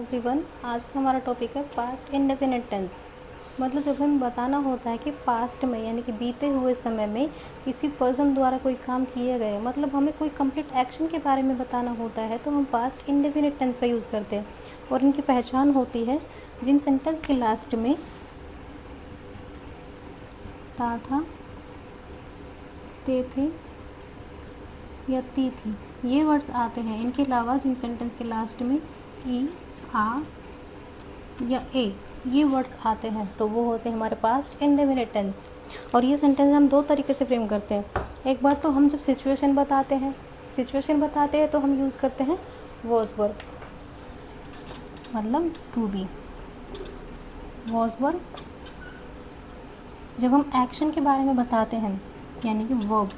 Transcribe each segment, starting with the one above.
Everyone. आज का हमारा टॉपिक है पास्ट इंडेफिनिट टेंस। मतलब जब हमें बताना होता है कि पास्ट में यानी कि बीते हुए समय में किसी पर्सन द्वारा कोई काम किए गए, मतलब हमें कोई कंप्लीट एक्शन के बारे में बताना होता है तो हम पास्ट इंडेफिनिट टेंस का यूज़ करते हैं। और इनकी पहचान होती है जिन सेंटेंस के लास्ट में था, ते थे या ती थी ये वर्ड्स आते हैं। इनके अलावा जिन सेंटेंस के लास्ट में ई, आ या ए ये वर्ड्स आते हैं तो वो होते हैं हमारे पास्ट इंडेफिनिट टेंस। और ये सेंटेंस हम दो तरीके से फ्रेम करते हैं। एक बार तो हम जब सिचुएशन बताते हैं तो हम यूज़ करते हैं वॉज वर्ब, मतलब टू बी वॉज वर्ब। जब हम एक्शन के बारे में बताते हैं यानी कि वर्ब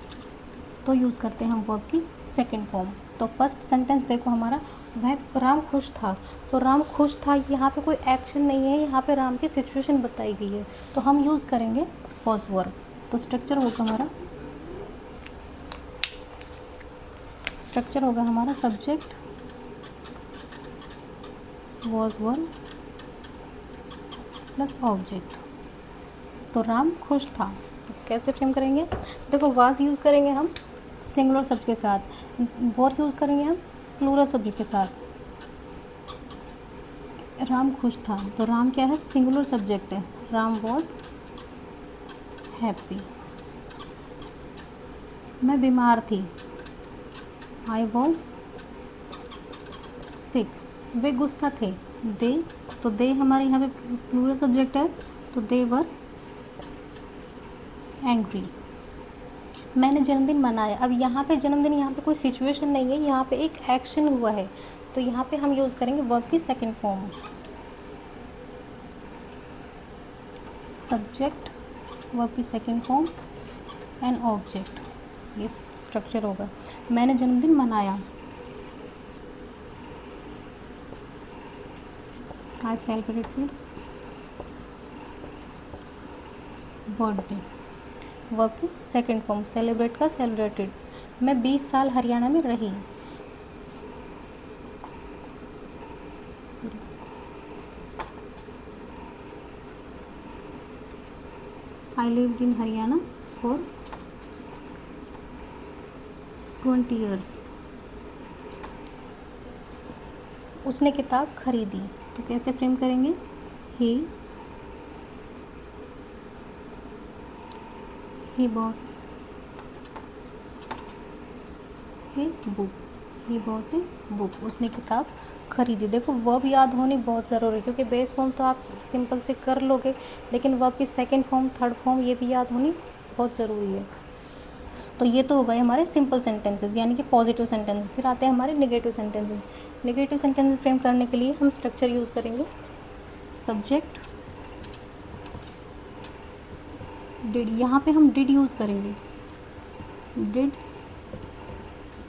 तो यूज़ करते हैं हम वर्ब की सेकेंड फॉर्म। तो फर्स्ट सेंटेंस देखो हमारा, वह राम खुश था। तो राम खुश था, यहाँ पे कोई एक्शन नहीं है, यहाँ पे राम की सिचुएशन बताई गई है तो हम यूज़ करेंगे वॉज वर्ब। तो स्ट्रक्चर होगा हमारा subject was verb plus object. तो राम खुश था, तो कैसे फ्रेम करेंगे? देखो वाज यूज़ करेंगे हम सिंगुलर सब्जेक्ट के साथ, वर यूज़ करेंगे हम प्लूरल सब्जेक्ट के साथ। राम खुश था तो राम क्या है? सिंगुलर सब्जेक्ट है। Ram was happy. मैं बीमार थी, आई वॉज सिक। वे गुस्सा थे, दे, तो दे हमारे यहाँ पे प्लूरल सब्जेक्ट है तो दे वर एंग्री। मैंने जन्मदिन मनाया। अब यहाँ पे जन्मदिन, यहाँ पे कोई सिचुएशन नहीं है, यहाँ पे एक एक्शन हुआ है तो यहाँ पे हम यूज़ करेंगे वर्ब की सेकंड फॉर्म, सब्जेक्ट वर्ब की सेकंड फॉर्म एंड ऑब्जेक्ट। ये स्ट्रक्चर होगा। मैंने जन्मदिन मनाया, आई सेलिब्रेटेड बर्थडे। वर्ब की सेकेंड फॉर्म, सेलिब्रेट का सेलिब्रेटेड। मैं 20 साल हरियाणा में रही। I lived in Haryana for 20 years। उसने किताब खरीदी, तो कैसे फ्रेम करेंगे? ही bought a book। He bought a book। उसने किताब खरीदी। देखो वर्ब याद होनी बहुत ज़रूरी है क्योंकि बेस फॉर्म तो आप सिंपल से कर लोगे, लेकिन वर्ब की सेकंड फॉर्म, थर्ड फॉर्म ये भी याद होनी बहुत ज़रूरी है। तो ये तो हो गए हमारे सिंपल सेंटेंसेस यानी कि पॉजिटिव सेंटेंस। फिर आते हैं हमारे negative sentences. Negative sentence frame करने के लिए हम स्ट्रक्चर यूज़ करेंगे सब्जेक्ट डिड। यहाँ पे हम डिड यूज़ करेंगे, did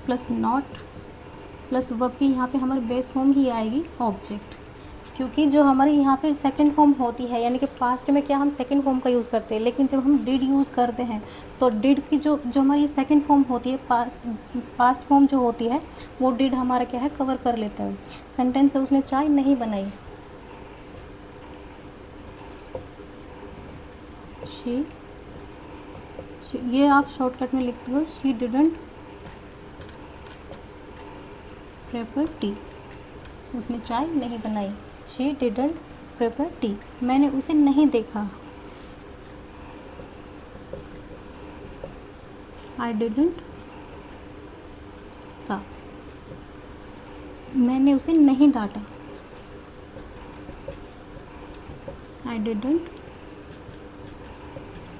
plus not plus verb की यहाँ पे हमारे बेस फॉर्म ही आएगी ऑब्जेक्ट। क्योंकि जो हमारे यहाँ पे सेकंड फॉर्म होती है यानी कि पास्ट में क्या हम सेकंड फॉर्म का यूज़ करते हैं, लेकिन जब हम डिड यूज़ करते हैं तो डिड की जो हमारी सेकंड फॉर्म होती है, पास्ट फॉर्म जो होती है वो डिड हमारा क्या है कवर कर लेते हैं। सेंटेंस है उसने चाय नहीं बनाई, शी, ये आप शॉर्टकट में लिखते हो शी डिडंट प्रेपर टी। उसने चाय नहीं बनाई, शी डिडंट प्रेपर टी। मैंने उसे नहीं देखा, आई डिडंट सा। मैंने उसे नहीं डांटा, आई डिडंट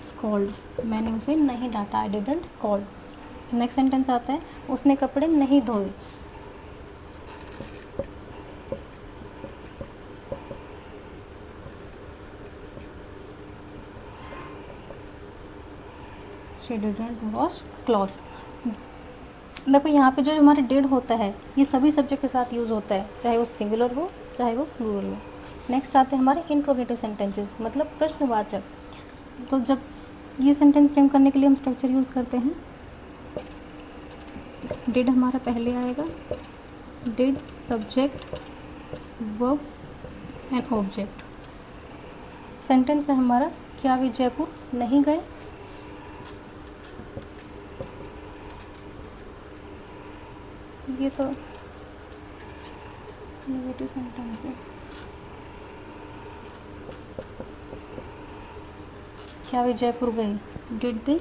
स्कॉल्ड। मैंने उसे नहीं डांटा, I didn't scold. Next sentence आता है उसने कपड़े नहीं धोए, शी डिडंट वॉश क्लॉथ्स। देखो यहाँ पे जो हमारे डिड होता है ये सभी सब्जेक्ट के साथ यूज़ होता है, चाहे वो सिंगुलर हो चाहे वो प्लूरल हो। नेक्स्ट आते हैं हमारे इंट्रोगेटिव सेंटेंसेस, मतलब प्रश्नवाचक। तो जब ये सेंटेंस फ्रेम करने के लिए हम स्ट्रक्चर यूज़ करते हैं, डिड हमारा पहले आएगा, did subject verb and object. Sentence है हमारा, क्या वे जयपुर नहीं गए? ये तो नेगेटिव सेंटेंस है। क्या वे जयपुर गए? Did they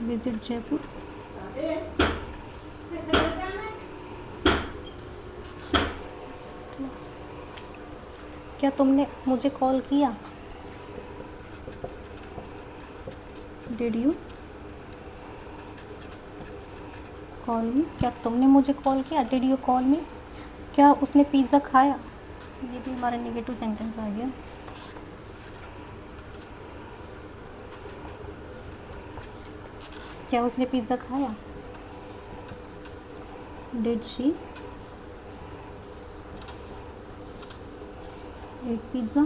visit Jaipur? क्या तुमने मुझे कॉल किया? डिड यू कॉल मी? क्या तुमने मुझे कॉल किया? डिड यू कॉल मी? क्या उसने पिज़्ज़ा खाया? ये भी हमारा नेगेटिव सेंटेंस आ गया। क्या उसने पिज़्ज़ा खाया? Did she ate pizza?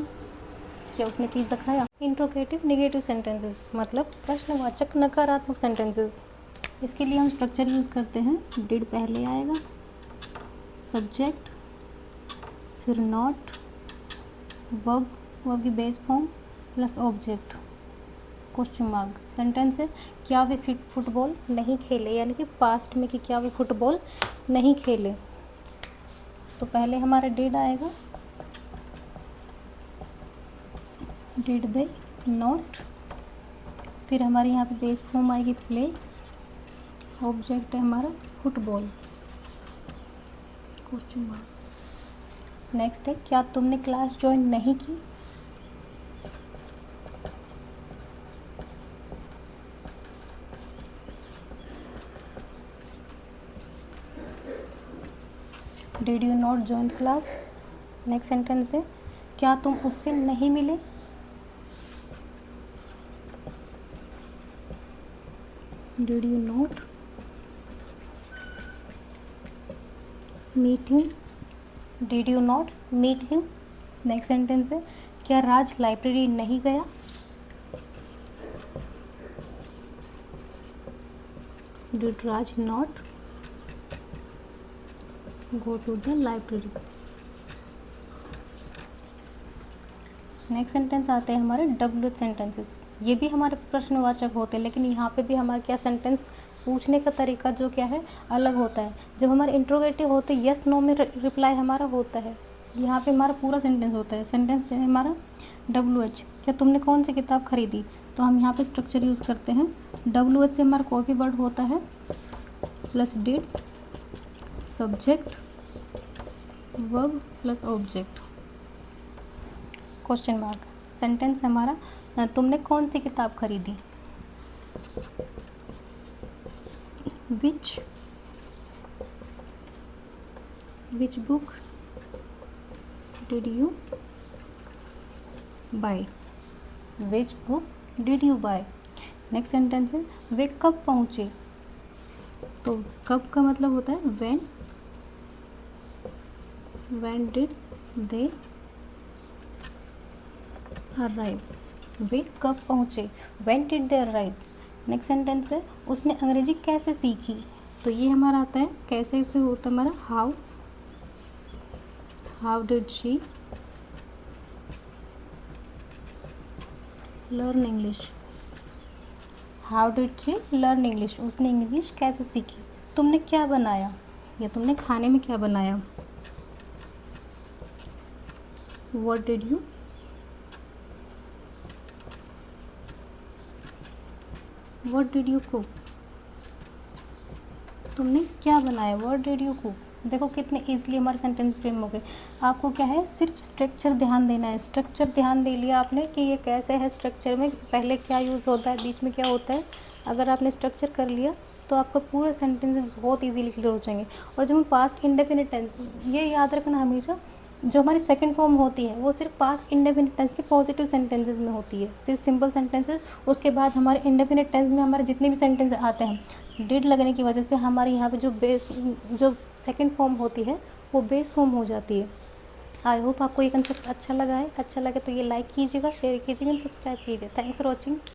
क्या उसने पिज़्ज़ा खाया? इंट्रोगेटिव नेगेटिव सेंटेंसेस मतलब प्रश्नवाचक नकारात्मक सेंटेंसेस। इसके लिए हम स्ट्रक्चर यूज़ करते हैं। डिड पहले आएगा, सब्जेक्ट, फिर नॉट, वर्ब की base form plus object, question mark. Sentence है, क्या वे फुटबॉल नहीं खेले, यानी कि पास्ट में कि क्या वे फुटबॉल नहीं खेले। तो पहले हमारा डिड आएगा, डिड दे नॉट, फिर हमारे यहाँ पे बेस फॉर्म आएगी प्ले, ऑब्जेक्ट है हमारा फुटबॉल, क्वेश्चन मार्क। नेक्स्ट है, क्या तुमने क्लास ज्वाइन नहीं की? Did you not join class? Next sentence है, क्या तुम उससे नहीं मिले? Did you not meet him? Did you not meet him? Next sentence है, क्या राज लाइब्रेरी नहीं गया? Did Raj not go to the library? Next sentence आते हैं हमारे WH सेंटेंसेस। ये भी हमारे प्रश्नवाचक होते हैं, लेकिन यहाँ पे भी हमारा क्या सेंटेंस पूछने का तरीका जो क्या है अलग होता है। जब हमारे इंट्रोगेटिव होते हैं यस नो में रिप्लाई हमारा होता है, यहाँ पे हमारा पूरा सेंटेंस होता है। सेंटेंस है हमारा WH, क्या तुमने कौन सी किताब खरीदी? तो हम यहाँ पे स्ट्रक्चर यूज़ करते हैं। WH से हमारा कोई भी वर्ड होता है plus did, subject, verb plus object, question mark. Sentence हमारा, तुमने कौन सी किताब खरीदी? Which book did you buy? Which book did you buy? Next sentence है, वे कब पहुँचे? तो कब का मतलब होता है when did they arrive? वे कब पहुँचे? when did they arrive? Next sentence है, उसने अंग्रेजी कैसे सीखी? तो ये हमारा आता है कैसे से होता है हमारा how did she learn English? how did she learn English? उसने इंग्लिश कैसे सीखी? तुमने क्या बनाया या तुमने खाने में क्या बनाया? what did you cook? तुमने क्या बनाया? what did you cook? देखो कितने इजीली हमारे सेंटेंस फ्रेम हो गए। आपको क्या है, सिर्फ स्ट्रक्चर ध्यान देना है। स्ट्रक्चर ध्यान दे लिया आपने कि ये कैसे है, स्ट्रक्चर में पहले क्या यूज़ होता है, बीच में क्या होता है। अगर आपने स्ट्रक्चर कर लिया तो आपका पूरा सेंटेंस बहुत इजीली क्लियर हो जाएंगे। और जब हम पास्ट इंडेफिनिट टेंस, ये याद रखना हमेशा, जो हमारी सेकंड फॉर्म होती है वो सिर्फ पास्ट इंडेफिनिट टेंस के पॉजिटिव सेंटेंसेस में होती है, सिर्फ सिंपल सेंटेंसेस। उसके बाद हमारे इंडेफिनिट टेंस में हमारे जितने भी सेंटेंस आते हैं, डिड लगने की वजह से हमारे यहाँ पे जो सेकंड फॉर्म होती है वो बेस फॉर्म हो जाती है। आई होप आपको ये कंसेप्ट अच्छा लगा है। अच्छा लगे तो ये लाइक कीजिएगा, शेयर कीजिएगा, सब्सक्राइब कीजिए। Thanks for watching.